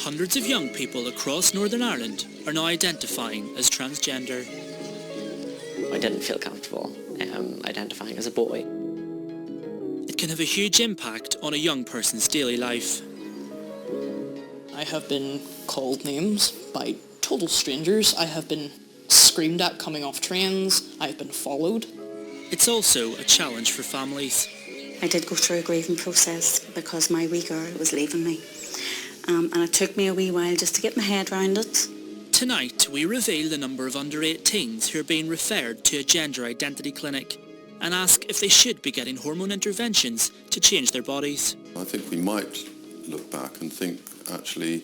Hundreds of young people across Northern Ireland are now identifying as transgender. I didn't feel comfortable identifying as a boy. It can have a huge impact on a young person's daily life. I have been called names by total strangers. I have been screamed at coming off trains. I have been followed. It's also a challenge for families. I did go through a grieving process because my wee girl was leaving me. And it took me a wee while just to get my head around it. Tonight, we reveal the number of under-18s who are being referred to a gender identity clinic and ask if they should be getting hormone interventions to change their bodies. I think we might look back and think, actually,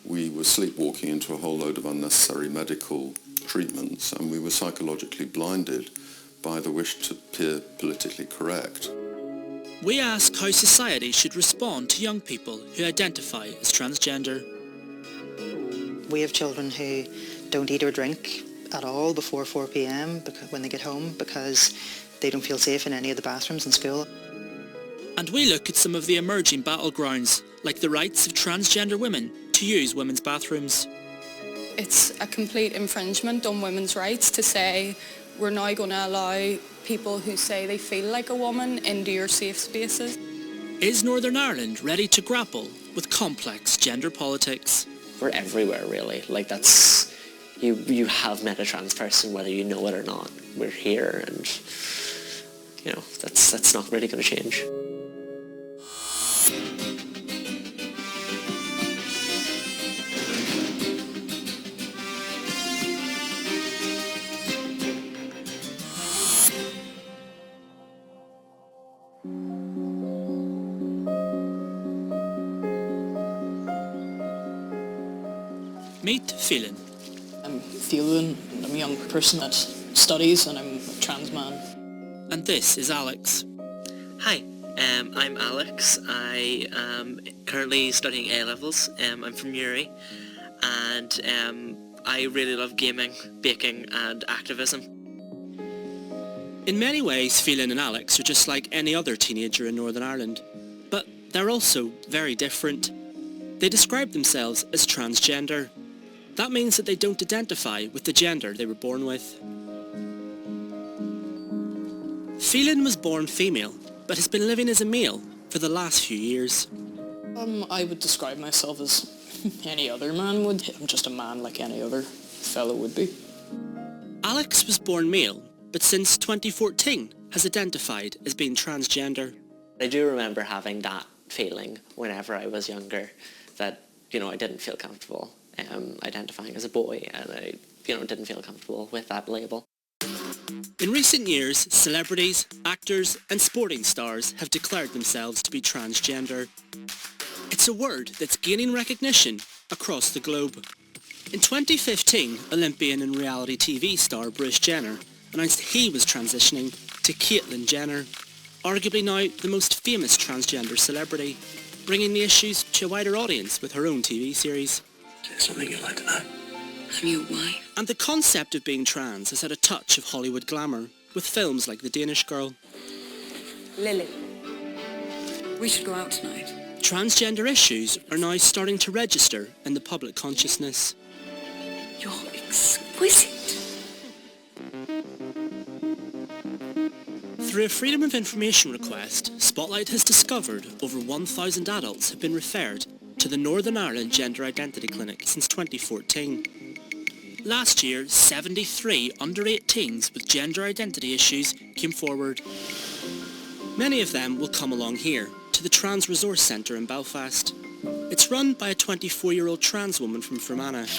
we were sleepwalking into a whole load of unnecessary medical treatments, and we were psychologically blinded by the wish to appear politically correct. We ask how society should respond to young people who identify as transgender. We have children who don't eat or drink at all before 4 p.m. when they get home because they don't feel safe in any of the bathrooms in school. And we look at some of the emerging battlegrounds, like the rights of transgender women to use women's bathrooms. It's a complete infringement on women's rights to say we're now going to allow people who say they feel like a woman into your safe spaces. Is Northern Ireland ready to grapple with complex gender politics? We're everywhere, really. Like, that's... You have met a trans person, whether you know it or not. We're here, and, you know, that's not really going to change. Meet Phelan. I'm Phelan, I'm a young person that studies, and I'm a trans man. And this is Alex. Hi, I'm Alex. I am currently studying A-levels. I'm from Uri, and I really love gaming, baking and activism. In many ways, Phelan and Alex are just like any other teenager in Northern Ireland. But they're also very different. They describe themselves as transgender. That means that they don't identify with the gender they were born with. Phelan was born female, but has been living as a male for the last few years. I would describe myself as any other man would. I'm just a man like any other fellow would be. Alex was born male, but since 2014 has identified as being transgender. I do remember having that feeling whenever I was younger, that, you know, I didn't feel comfortable identifying as a boy, and I, you know, didn't feel comfortable with that label. In recent years, celebrities, actors and sporting stars have declared themselves to be transgender. It's a word that's gaining recognition across the globe. In 2015, Olympian and reality TV star Bruce Jenner announced he was transitioning to Caitlyn Jenner, arguably now the most famous transgender celebrity, bringing the issues to a wider audience with her own TV series. Is there something you'd like to know? I'm your wife. And the concept of being trans has had a touch of Hollywood glamour, with films like The Danish Girl. Lily, we should go out tonight. Transgender issues are now starting to register in the public consciousness. You're exquisite. Through a Freedom of Information request, Spotlight has discovered over 1,000 adults have been referred to the Northern Ireland Gender Identity Clinic since 2014. Last year, 73 under-18s with gender identity issues came forward. Many of them will come along here, to the Trans Resource Centre in Belfast. It's run by a 24-year-old trans woman from Fermanagh,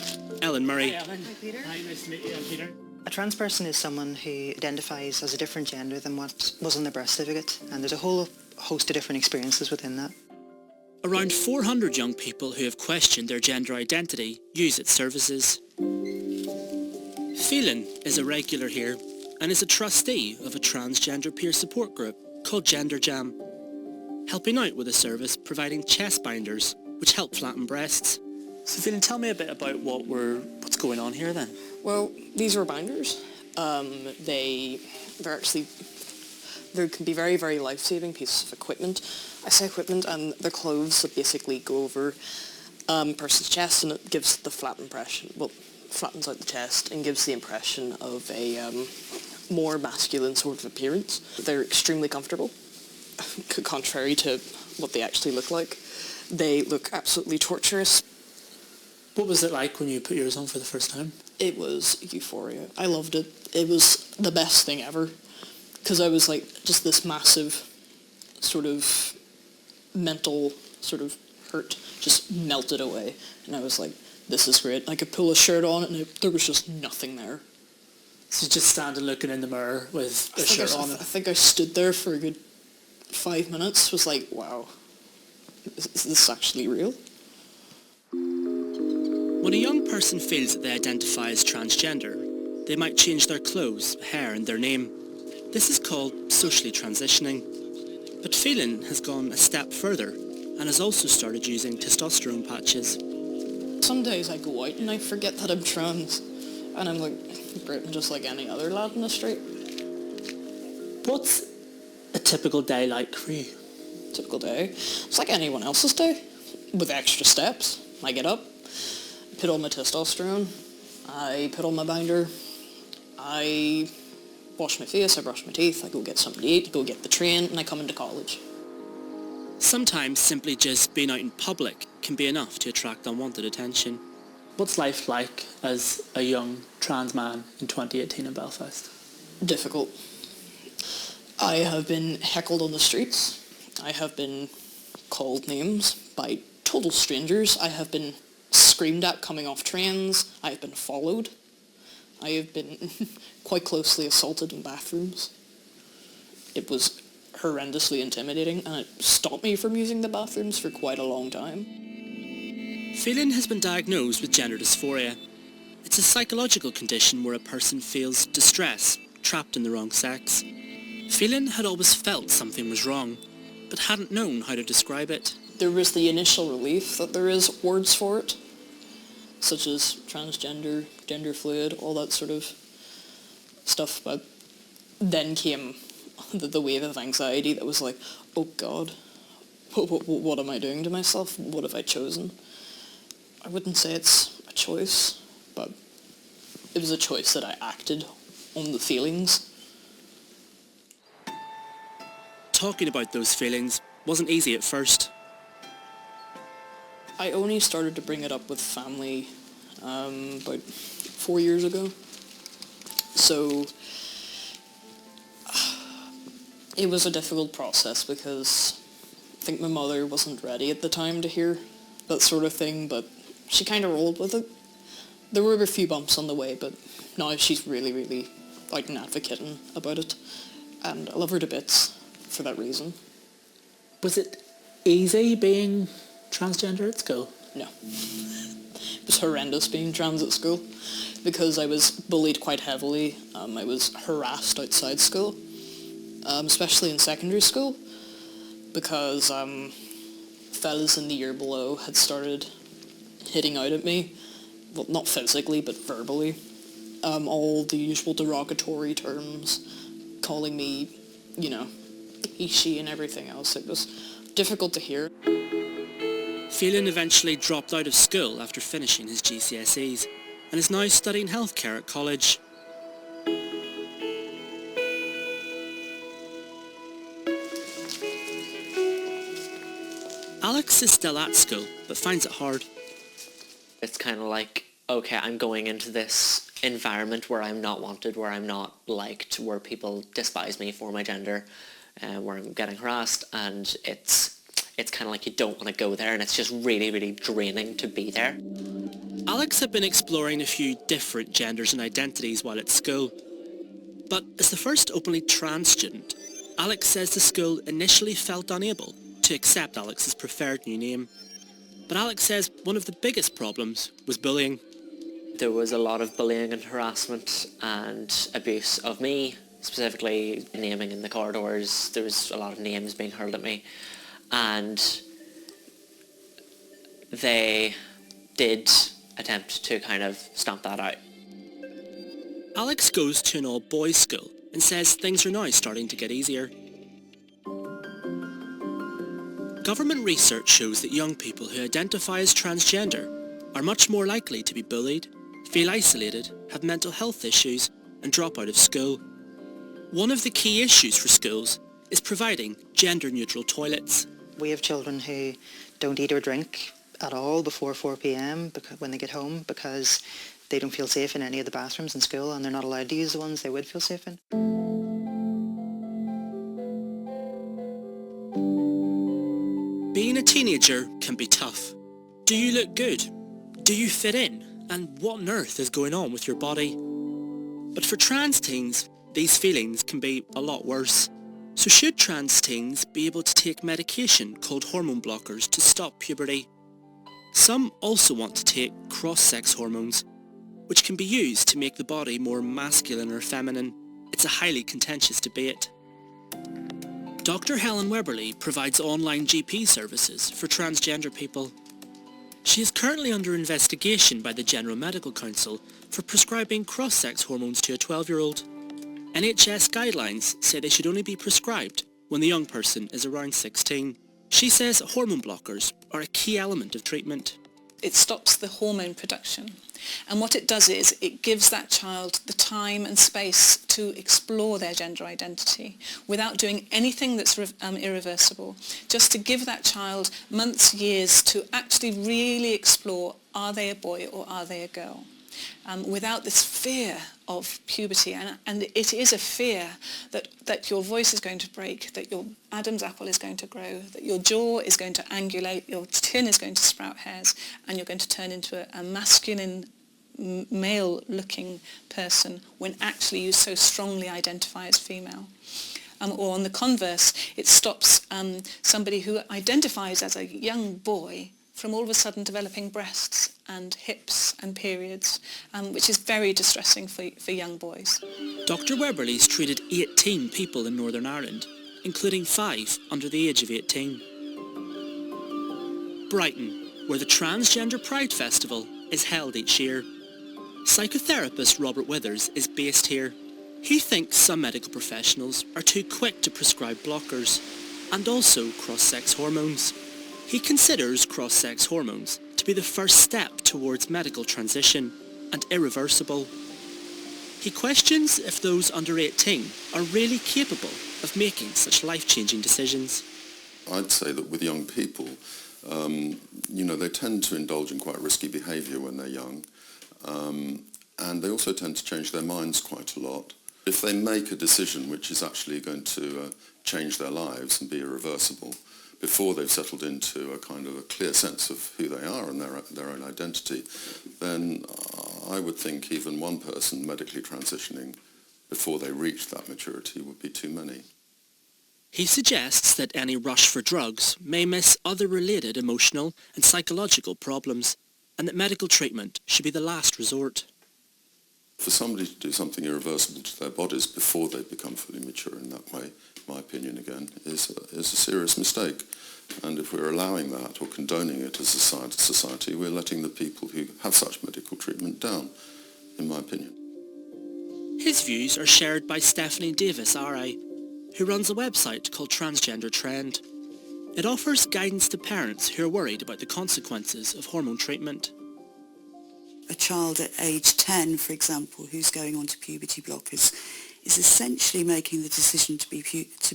Ellen Murray. Hi, Ellen. Hi, Peter. Hi, nice to meet you. I'm Peter. A trans person is someone who identifies as a different gender than what was on their birth certificate, and there's a whole host of different experiences within that. Around 400 young people who have questioned their gender identity use its services. Phelan is a regular here and is a trustee of a transgender peer support group called Gender Jam, helping out with a service providing chest binders which help flatten breasts. So Phelan, tell me a bit about what's going on here then. Well, these are binders. There can be very, very life-saving pieces of equipment. I say equipment, and they're clothes that basically go over person's chest, and it gives the flat impression, well, flattens out the chest and gives the impression of a more masculine sort of appearance. They're extremely comfortable, contrary to what they actually look like. They look absolutely torturous. What was it like when you put yours on for the first time? It was euphoria. I loved it. It was the best thing ever, because I was like just this massive sort of mental sort of hurt just melted away, and I was like, this is great. I could pull a shirt on and there was just nothing there. So just standing looking in the mirror with a shirt on. I think I stood there for a good 5 minutes, was like, wow, is this actually real? When a young person feels that they identify as transgender, they might change their clothes, hair and their name. This is called socially transitioning. But Phelan has gone a step further and has also started using testosterone patches. Some days I go out and I forget that I'm trans, and I'm like, great, I'm just like any other lad in the street. What's a typical day like for you? Typical day? It's like anyone else's day, with extra steps. I get up, put on my testosterone, I put on my binder, I wash my face, I brush my teeth, I go get something to eat, go get the train, and I come into college. Sometimes simply just being out in public can be enough to attract unwanted attention. What's life like as a young trans man in 2018 in Belfast? Difficult. I have been heckled on the streets. I have been called names by total strangers. I have been screamed at coming off trains. I have been followed. I have been quite closely assaulted in bathrooms. It was horrendously intimidating, and it stopped me from using the bathrooms for quite a long time. Phelan has been diagnosed with gender dysphoria. It's a psychological condition where a person feels distress, trapped in the wrong sex. Phelan had always felt something was wrong, but hadn't known how to describe it. There was the initial relief that there is words for it, such as transgender, gender fluid, all that sort of stuff, but then came the wave of anxiety that was like, oh God, what am I doing to myself? What have I chosen? I wouldn't say it's a choice, but it was a choice that I acted on the feelings. Talking about those feelings wasn't easy at first. I only started to bring it up with family about 4 years ago. So it was a difficult process because I think my mother wasn't ready at the time to hear that sort of thing, but she kind of rolled with it. There were a few bumps on the way, but now she's really, really like an advocating about it, and I love her to bits for that reason. Was it easy being transgender at school? No. It was horrendous being trans at school because I was bullied quite heavily. I was harassed outside school, especially in secondary school, because fellas in the year below had started hitting out at me. Well, not physically, but verbally. All the usual derogatory terms, calling me, you know, he, she, and everything else. It was difficult to hear. Phelan eventually dropped out of school after finishing his GCSEs and is now studying healthcare at college. Alex is still at school, but finds it hard. It's kind of like, okay, I'm going into this environment where I'm not wanted, where I'm not liked, where people despise me for my gender, where I'm getting harassed, and it's kind of like you don't want to go there, and it's just really, really draining to be there. Alex had been exploring a few different genders and identities while at school. But as the first openly trans student, Alex says the school initially felt unable to accept Alex's preferred new name. But Alex says one of the biggest problems was bullying. There was a lot of bullying and harassment and abuse of me, specifically naming in the corridors. There was a lot of names being hurled at me, and they did attempt to kind of stamp that out. Alex goes to an all-boys school and says things are now starting to get easier. Government research shows that young people who identify as transgender are much more likely to be bullied, feel isolated, have mental health issues and drop out of school. One of the key issues for schools is providing gender-neutral toilets. We have children who don't eat or drink at all before 4 p.m. when they get home because they don't feel safe in any of the bathrooms in school and they're not allowed to use the ones they would feel safe in. Being a teenager can be tough. Do you look good? Do you fit in? And what on earth is going on with your body? But for trans teens, these feelings can be a lot worse. So should trans teens be able to take medication called hormone blockers to stop puberty? Some also want to take cross-sex hormones, which can be used to make the body more masculine or feminine. It's a highly contentious debate. Dr. Helen Weberly provides online GP services for transgender people. She is currently under investigation by the General Medical Council for prescribing cross-sex hormones to a 12-year-old. NHS guidelines say they should only be prescribed when the young person is around 16. She says hormone blockers are a key element of treatment. It stops the hormone production. And what it does is it gives that child the time and space to explore their gender identity without doing anything that's irreversible. Just to give that child months, years to actually really explore, are they a boy or are they a girl? Without this fear of puberty. And it is a fear that your voice is going to break, that your Adam's apple is going to grow, that your jaw is going to angulate, your chin is going to sprout hairs, and you're going to turn into a masculine, male-looking person when actually you so strongly identify as female. Or on the converse, it stops somebody who identifies as a young boy from all of a sudden developing breasts and hips and periods, which is very distressing for young boys. Dr. Weberly's treated 18 people in Northern Ireland, including 5 under the age of 18. Brighton, where the Transgender Pride Festival is held each year. Psychotherapist Robert Withers is based here. He thinks some medical professionals are too quick to prescribe blockers and also cross-sex hormones. He considers cross-sex hormones to be the first step towards medical transition and irreversible. He questions if those under 18 are really capable of making such life-changing decisions. I'd say that with young people, they tend to indulge in quite risky behaviour when they're young, and they also tend to change their minds quite a lot. If they make a decision which is actually going to change their lives and be irreversible, before they've settled into a kind of a clear sense of who they are and their own identity, then I would think even one person medically transitioning before they reach that maturity would be too many. He suggests that any rush for drugs may miss other related emotional and psychological problems, and that medical treatment should be the last resort. For somebody to do something irreversible to their bodies before they become fully mature in that way, my opinion again, is a serious mistake. And if we're allowing that or condoning it as a society, we're letting the people who have such medical treatment down, in my opinion. His views are shared by Stephanie Davies-Arai, who runs a website called Transgender Trend. It offers guidance to parents who are worried about the consequences of hormone treatment. A child at age 10, for example, who's going on to puberty blockers, is essentially making the decision to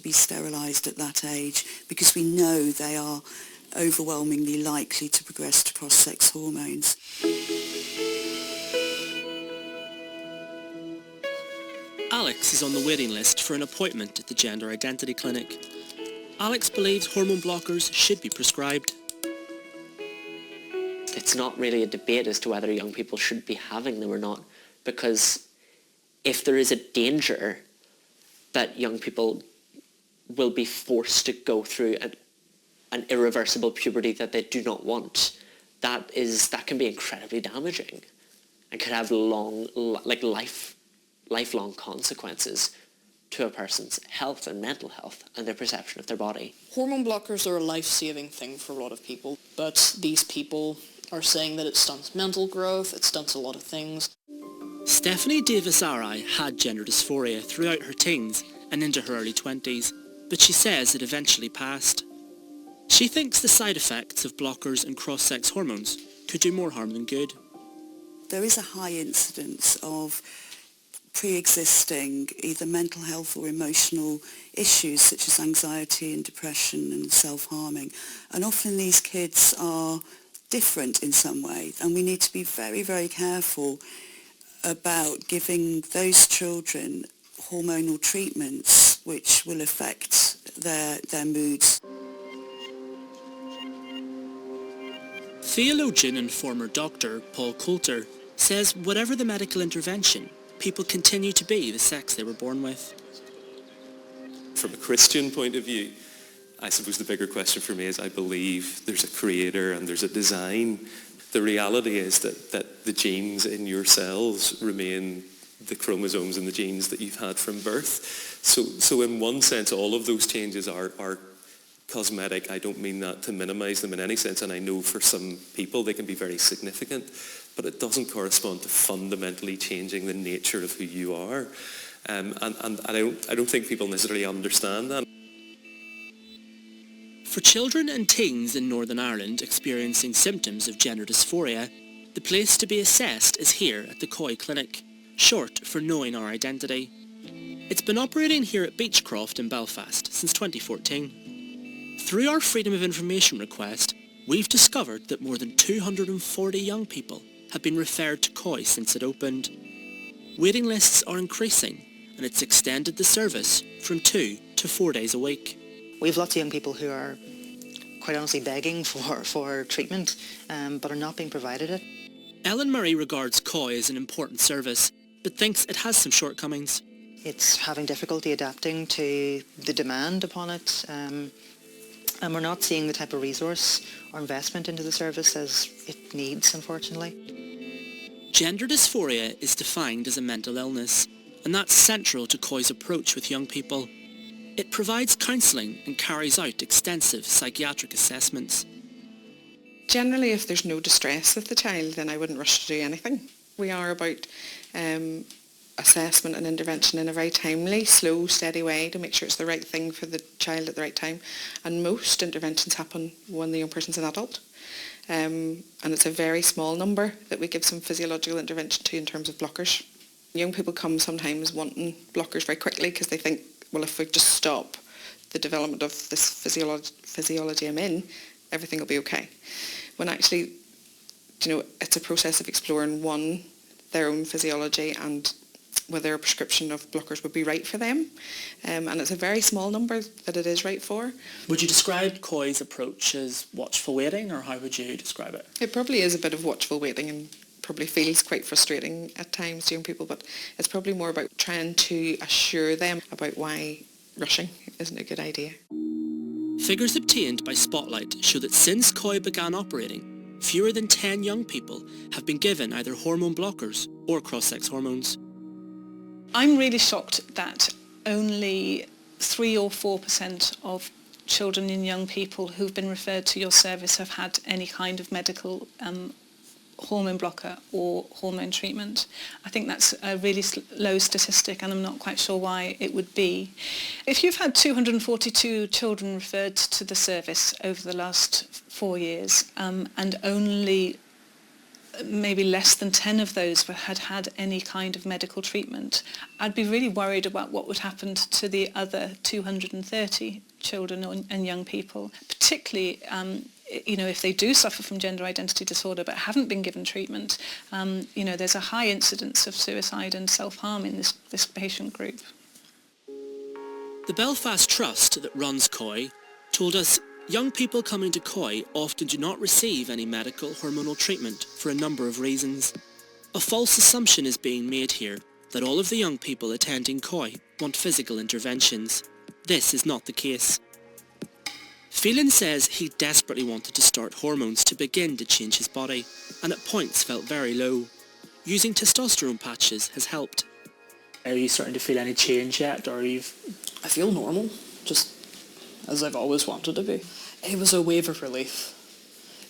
be sterilised at that age because we know they are overwhelmingly likely to progress to cross-sex hormones. Alex is on the waiting list for an appointment at the Gender Identity Clinic. Alex believes hormone blockers should be prescribed. It's not really a debate as to whether young people should be having them or not, because if there is a danger that young people will be forced to go through an irreversible puberty that they do not want, that can be incredibly damaging and could have lifelong consequences to a person's health and mental health and their perception of their body. Hormone blockers are a life-saving thing for a lot of people, but these people are saying that it stunts mental growth, it stunts a lot of things. Stephanie Davies-Arai had gender dysphoria throughout her teens and into her early 20s, but she says it eventually passed. She thinks the side effects of blockers and cross-sex hormones could do more harm than good. There is a high incidence of pre-existing either mental health or emotional issues such as anxiety and depression and self-harming. And often these kids are different in some way, and we need to be very, very careful about giving those children hormonal treatments which will affect their moods. Theologian and former doctor Paul Calder says whatever the medical intervention, people continue to be the sex they were born with. From a Christian point of view, I suppose the bigger question for me is I believe there's a creator and there's a design. The reality is that the genes in your cells remain the chromosomes and the genes that you've had from birth. So in one sense, all of those changes are cosmetic. I don't mean that to minimize them in any sense, and I know for some people they can be very significant, but it doesn't correspond to fundamentally changing the nature of who you are. And I don't think people necessarily understand that. For children and teens in Northern Ireland experiencing symptoms of gender dysphoria, the place to be assessed is here at the COI Clinic, short for Knowing Our Identity. It's been operating here at Beechcroft in Belfast since 2014. Through our Freedom of Information request, we've discovered that more than 240 young people have been referred to COI since it opened. Waiting lists are increasing, and it's extended the service from 2 to 4 days a week. We have lots of young people who are quite honestly begging for treatment, but are not being provided it. Ellen Murray regards COI as an important service, but thinks it has some shortcomings. It's having difficulty adapting to the demand upon it, and we're not seeing the type of resource or investment into the service as it needs, unfortunately. Gender dysphoria is defined as a mental illness, and that's central to COI's approach with young people. It provides counselling and carries out extensive psychiatric assessments. Generally, if there's no distress with the child, then I wouldn't rush to do anything. We are about assessment and intervention in a very timely, slow, steady way to make sure it's the right thing for the child at the right time. And most interventions happen when the young person's an adult. And it's a very small number that we give some physiological intervention to in terms of blockers. Young people come sometimes wanting blockers very quickly because they think, well, if we just stop the development of this physiology I'm in, everything will be okay. When actually, it's a process of exploring, one, their own physiology and whether a prescription of blockers would be right for them. And it's a very small number that it is right for. Would you describe COI's approach as watchful waiting, or how would you describe it? It probably is a bit of watchful waiting and probably feels quite frustrating at times to young people, but it's probably more about trying to assure them about why rushing isn't a good idea. Figures obtained by Spotlight show that since COI began operating, fewer than 10 young people have been given either hormone blockers or cross-sex hormones. I'm really shocked that only 3 or 4% of children and young people who've been referred to your service have had any kind of medical hormone blocker or hormone treatment. I think that's a really low statistic, and I'm not quite sure why it would be. If you've had 242 children referred to the service over the last 4 years, and only maybe less than 10 of those had had any kind of medical treatment, I'd be really worried about what would happen to the other 230 children and young people, particularly if they do suffer from gender identity disorder but haven't been given treatment. There's a high incidence of suicide and self-harm in this patient group. The Belfast Trust that runs COI told us young people coming to COI often do not receive any medical hormonal treatment for a number of reasons. A false assumption is being made here that all of the young people attending COI want physical interventions. This is not the case. Phelan says he desperately wanted to start hormones to begin to change his body, and at points felt very low. Using testosterone patches has helped. Are you starting to feel any change yet, or I feel normal, just as I've always wanted to be. It was a wave of relief.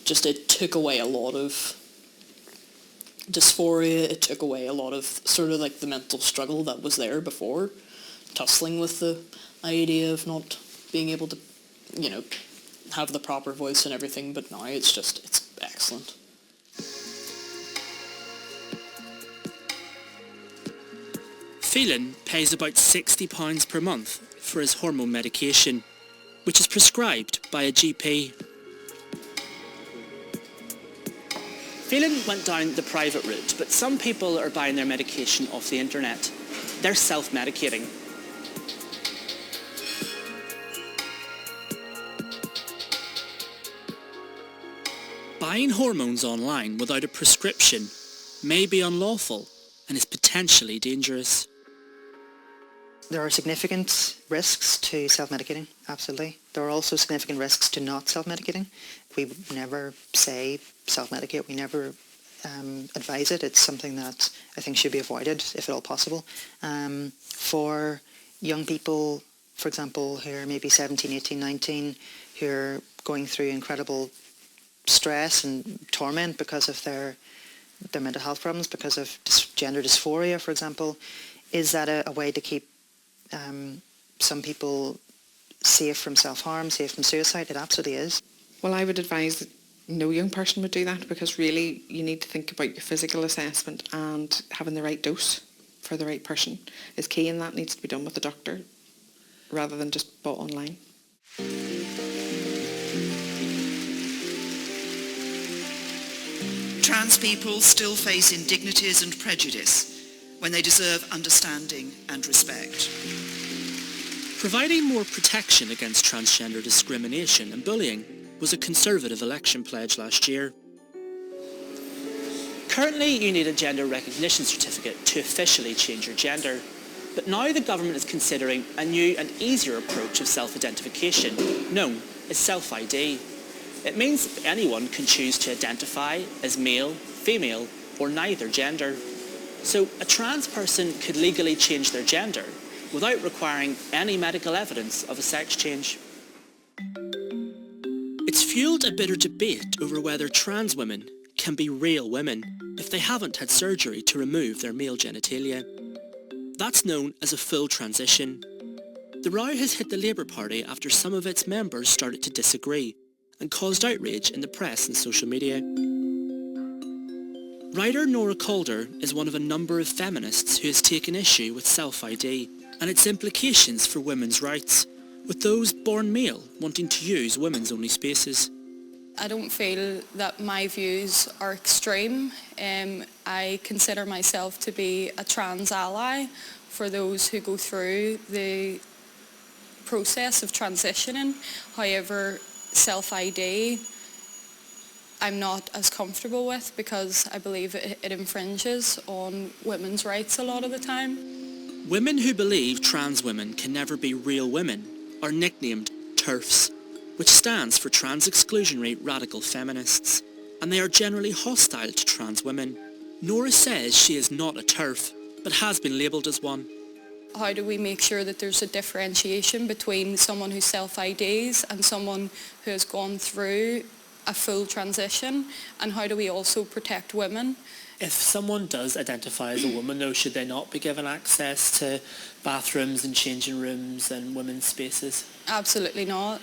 Just it took away a lot of dysphoria, it took away a lot of sort of like the mental struggle that was there before, tussling with the idea of not being able to, have the proper voice and everything, but now it's excellent. Phelan pays about £60 per month for his hormone medication, which is prescribed by a GP. Phelan went down the private route, but some people are buying their medication off the internet. They're self-medicating. Buying hormones online without a prescription may be unlawful and is potentially dangerous. There are significant risks to self-medicating, absolutely. There are also significant risks to not self-medicating. We never say self-medicate, we never advise it. It's something that I think should be avoided, if at all possible. For young people, for example, who are maybe 17, 18, 19, who are going through incredible stress and torment because of their mental health problems, because of gender dysphoria, for example, is that a way to keep some people safe from self-harm, safe from suicide? It absolutely is. Well, I would advise that no young person would do that, because really you need to think about your physical assessment, and having the right dose for the right person is key, and that needs to be done with a doctor rather than just bought online. Trans people still face indignities and prejudice when they deserve understanding and respect. Providing more protection against transgender discrimination and bullying was a Conservative election pledge last year. Currently, you need a gender recognition certificate to officially change your gender, but now the government is considering a new and easier approach of self-identification, known as self-ID. It means anyone can choose to identify as male, female, or neither gender. So a trans person could legally change their gender without requiring any medical evidence of a sex change. It's fueled a bitter debate over whether trans women can be real women if they haven't had surgery to remove their male genitalia. That's known as a full transition. The row has hit the Labour Party after some of its members started to disagree and caused outrage in the press and social media. Writer Nora Calder is one of a number of feminists who has taken issue with self-ID and its implications for women's rights, with those born male wanting to use women's only spaces. I don't feel that my views are extreme. I consider myself to be a trans ally for those who go through the process of transitioning. However, self-ID I'm not as comfortable with, because I believe it infringes on women's rights a lot of the time. Women who believe trans women can never be real women are nicknamed TERFs, which stands for Trans Exclusionary Radical Feminists, and they are generally hostile to trans women. Nora says she is not a TERF, but has been labelled as one. How do we make sure that there's a differentiation between someone who self-IDs and someone who has gone through a full transition, and how do we also protect women? If someone does identify as a woman, though, should they not be given access to bathrooms and changing rooms and women's spaces? Absolutely not.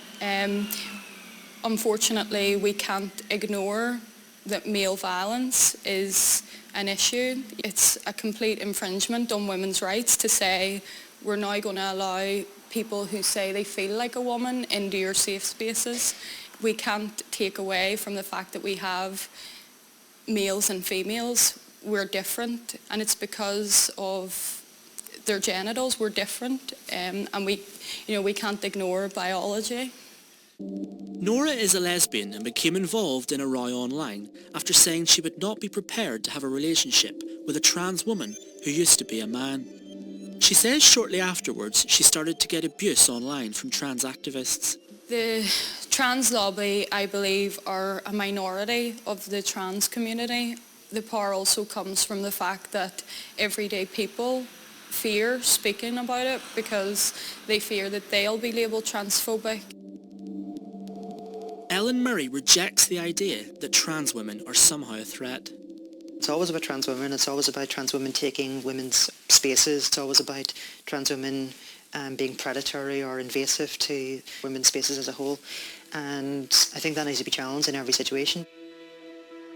Unfortunately, we can't ignore that male violence is an issue. It's a complete infringement on women's rights to say we're now going to allow people who say they feel like a woman into your safe spaces. We can't take away from the fact that we have males and females. We're different, and it's because of their genitals. We're different, and we can't ignore biology. Nora is a lesbian and became involved in a row online after saying she would not be prepared to have a relationship with a trans woman who used to be a man. She says shortly afterwards she started to get abuse online from trans activists. The trans lobby, I believe, are a minority of the trans community. The power also comes from the fact that everyday people fear speaking about it because they fear that they'll be labelled transphobic. Ellen Murray rejects the idea that trans women are somehow a threat. It's always about trans women. It's always about trans women taking women's spaces. It's always about trans women being predatory or invasive to women's spaces as a whole. and I think that needs to be challenged in every situation.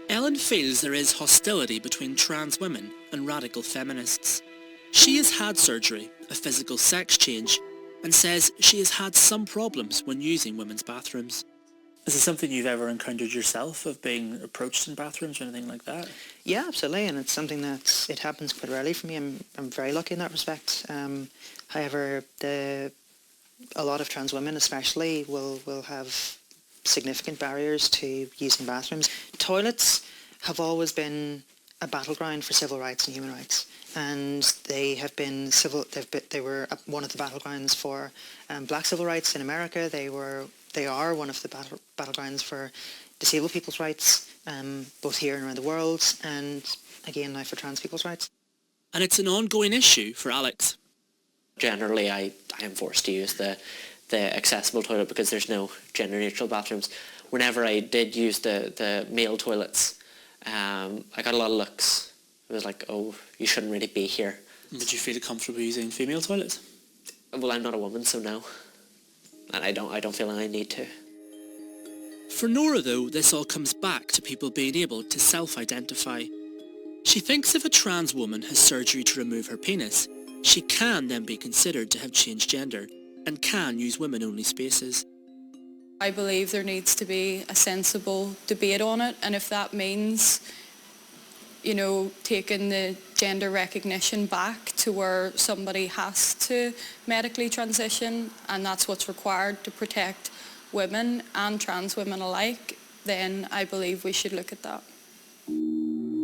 Ellen feels there is hostility between trans women and radical feminists. She has had surgery, a physical sex change, and says she has had some problems when using women's bathrooms. Is it something you've ever encountered yourself, of being approached in bathrooms or anything like that? Yeah, absolutely, and it's something that it happens quite rarely for me. I'm very lucky in that respect. However, a lot of trans women especially will have significant barriers to using bathrooms. Toilets have always been a battleground for civil rights and human rights, and they have been they were one of the battlegrounds for black civil rights in America. They are one of the battlegrounds for disabled people's rights, both here and around the world, and again now for trans people's rights. And it's an ongoing issue for Alex. Generally, I am forced to use the accessible toilet because there's no gender-neutral bathrooms. Whenever I did use the male toilets, I got a lot of looks. It was like, oh, you shouldn't really be here. Did you feel comfortable using female toilets? Well, I'm not a woman, so no. And I don't feel I need to. For Nora, though, this all comes back to people being able to self-identify. She thinks if a trans woman has surgery to remove her penis, she can then be considered to have changed gender and can use women-only spaces. I believe there needs to be a sensible debate on it, and if that means, you know, taking the gender recognition back to where somebody has to medically transition, and that's what's required to protect women and trans women alike, then I believe we should look at that.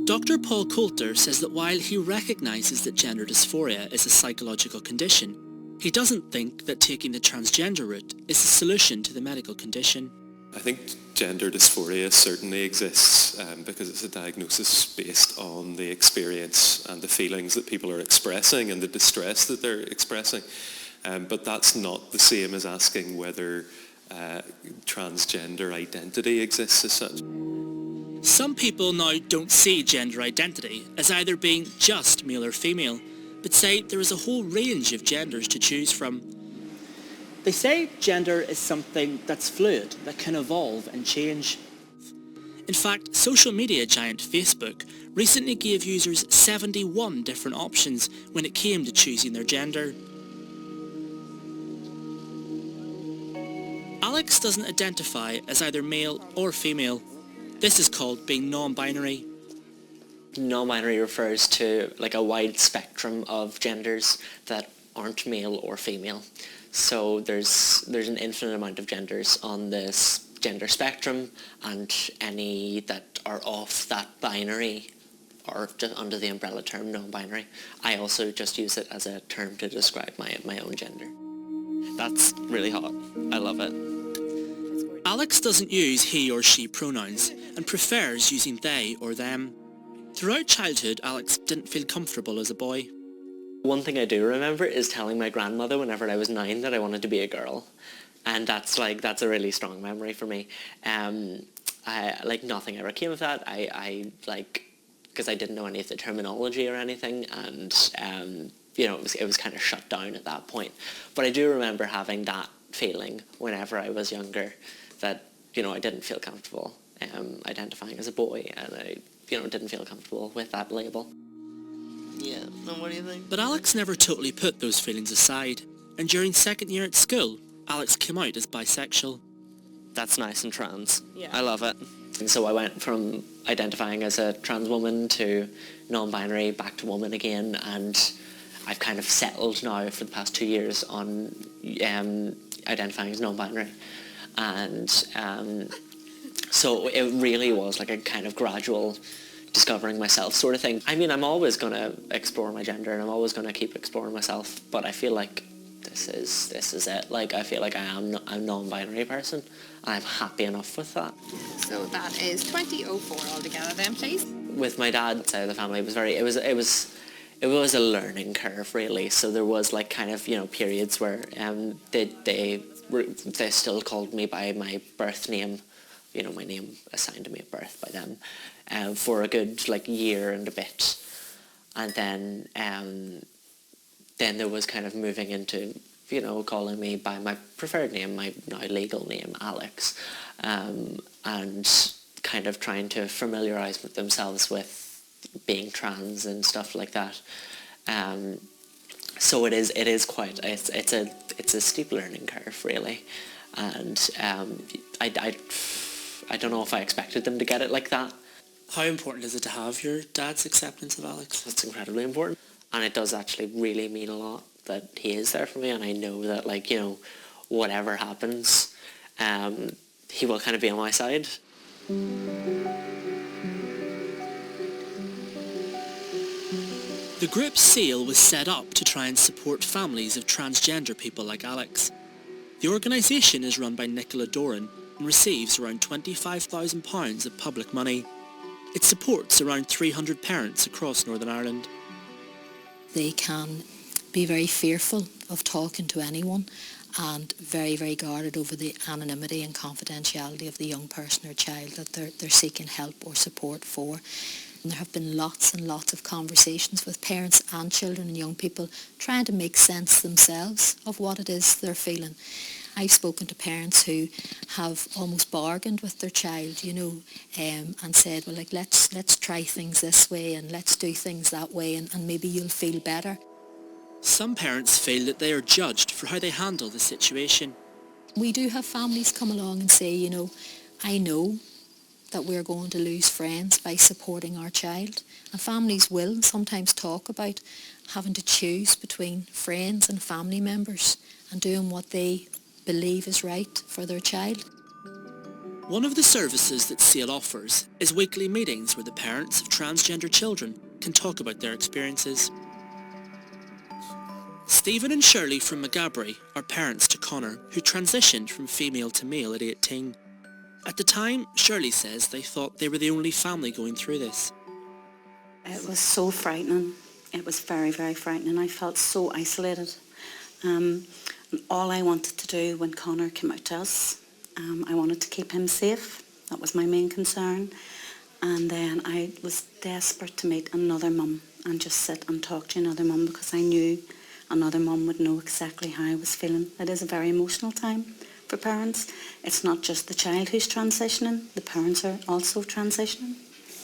Dr. Paul Calder says that while he recognises that gender dysphoria is a psychological condition, he doesn't think that taking the transgender route is the solution to the medical condition. I think gender dysphoria certainly exists because it's a diagnosis based on the experience and the feelings that people are expressing and the distress that they're expressing. But that's not the same as asking whether transgender identity exists as such. Some people now don't see gender identity as either being just male or female, but say there is a whole range of genders to choose from. They say gender is something that's fluid, that can evolve and change. In fact, social media giant Facebook recently gave users 71 different options when it came to choosing their gender. Alex doesn't identify as either male or female. This is called being non-binary. Non-binary refers to like a wide spectrum of genders that aren't male or female. So there's an infinite amount of genders on this gender spectrum, and any that are off that binary are just under the umbrella term non-binary. I also just use it as a term to describe my own gender. That's really hot. I love it. Alex doesn't use he or she pronouns and prefers using they or them. Throughout childhood, Alex didn't feel comfortable as a boy. One thing I do remember is telling my grandmother whenever I was 9 that I wanted to be a girl. And that's a really strong memory for me. Nothing ever came of that. Because I didn't know any of the terminology or anything, and it was kind of shut down at that point. But I do remember having that feeling whenever I was younger that, I didn't feel comfortable identifying as a boy, and I, didn't feel comfortable with that label. Yeah, and what do you think? But Alex never totally put those feelings aside, and during second year at school, Alex came out as bisexual. That's nice and trans. Yeah. I love it. And so I went from identifying as a trans woman to non-binary, back to woman again, and I've kind of settled now for the past 2 years on identifying as non-binary. And so it really was like a kind of gradual discovering myself sort of thing. I mean, I'm always going to explore my gender, and I'm always going to keep exploring myself, but I feel like this is it. Like, I feel like I'm a non-binary person, and I'm happy enough with that. So that is 2004 altogether then, please. With my dad's side of the family, it was a learning curve, really. So there was like kind of, periods where they still called me by my birth name, my name assigned to me at birth by them, for a good year and a bit. And then there was kind of moving into you know, calling me by my preferred name, my now legal name, Alex, and kind of trying to familiarise themselves with being trans and stuff like that. So it is quite, it's a steep learning curve, really, and I don't know if I expected them to get it like that. How important is it to have your dad's acceptance of Alex? It's incredibly important, and it does actually really mean a lot that he is there for me, and I know that, like, you know, whatever happens, he will kind of be on my side. The group SEAL was set up to try and support families of transgender people like Alex. The organisation is run by Nicola Doran and receives around £25,000 of public money. It supports around 300 parents across Northern Ireland. They can be very fearful of talking to anyone and very, very guarded over the anonymity and confidentiality of the young person or child that they're seeking help or support for. And there have been lots and lots of conversations with parents and children and young people trying to make sense themselves of what it is they're feeling. I've spoken to parents who have almost bargained with their child, you know, and said, well, like, let's try things this way and let's do things that way and maybe you'll feel better. Some parents feel that they are judged for how they handle the situation. We do have families come along and say, you know, I know that we're going to lose friends by supporting our child. And families will sometimes talk about having to choose between friends and family members and doing what they believe is right for their child. One of the services that SEAL offers is weekly meetings where the parents of transgender children can talk about their experiences. Stephen and Shirley from Magabry are parents to Connor, who transitioned from female to male at 18. At the time, Shirley says they thought they were the only family going through this. It was so frightening. It was very, very frightening. I felt so isolated. And all I wanted to do when Connor came out to us, I wanted to keep him safe. That was my main concern. And then I was desperate to meet another mum and just sit and talk to another mum because I knew another mum would know exactly how I was feeling. It is a very emotional time for parents. It's not just the child who's transitioning, the parents are also transitioning.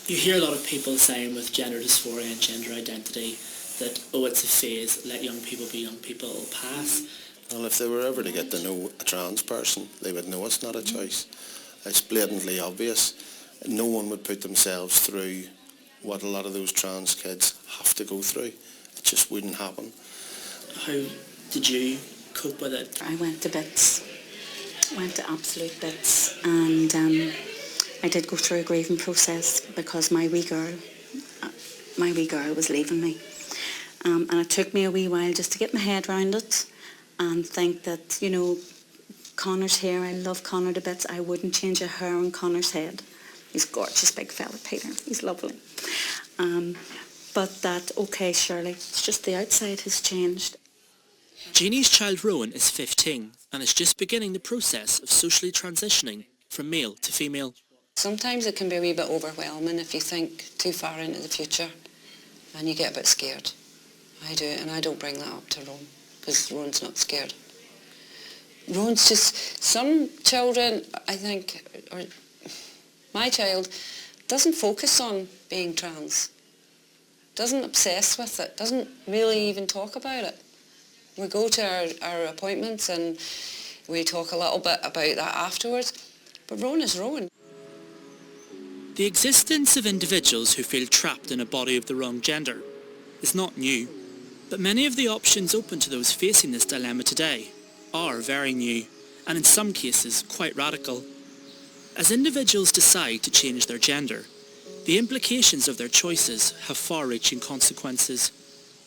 You hear a lot of people saying with gender dysphoria and gender identity that, oh, it's a phase, let young people be young people, it'll pass. Well, if they were ever to get to know a trans person, they would know it's not a choice. It's blatantly obvious. No one would put themselves through what a lot of those trans kids have to go through. It just wouldn't happen. How did you cope with it? I went to bits. Went to absolute bits, and I did go through a grieving process because my wee girl was leaving me, and it took me a wee while just to get my head around it and think that, you know, Connor's here, I love Connor to bits, I wouldn't change a hair on Connor's head. He's a gorgeous big fella, Peter, he's lovely. But that, okay, Shirley, it's just the outside has changed. Jeannie's child Rowan is 15 and is just beginning the process of socially transitioning from male to female. Sometimes it can be a wee bit overwhelming if you think too far into the future and you get a bit scared. I do, and I don't bring that up to Rowan because Rowan's not scared. Rowan's just, some children, I think, or my child, doesn't focus on being trans, doesn't obsess with it, doesn't really even talk about it. We go to our appointments and we talk a little bit about that afterwards, but Rowan is Rowan. The existence of individuals who feel trapped in a body of the wrong gender is not new, but many of the options open to those facing this dilemma today are very new, and in some cases quite radical. As individuals decide to change their gender, the implications of their choices have far-reaching consequences,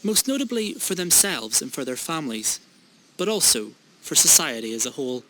most notably for themselves and for their families, but also for society as a whole.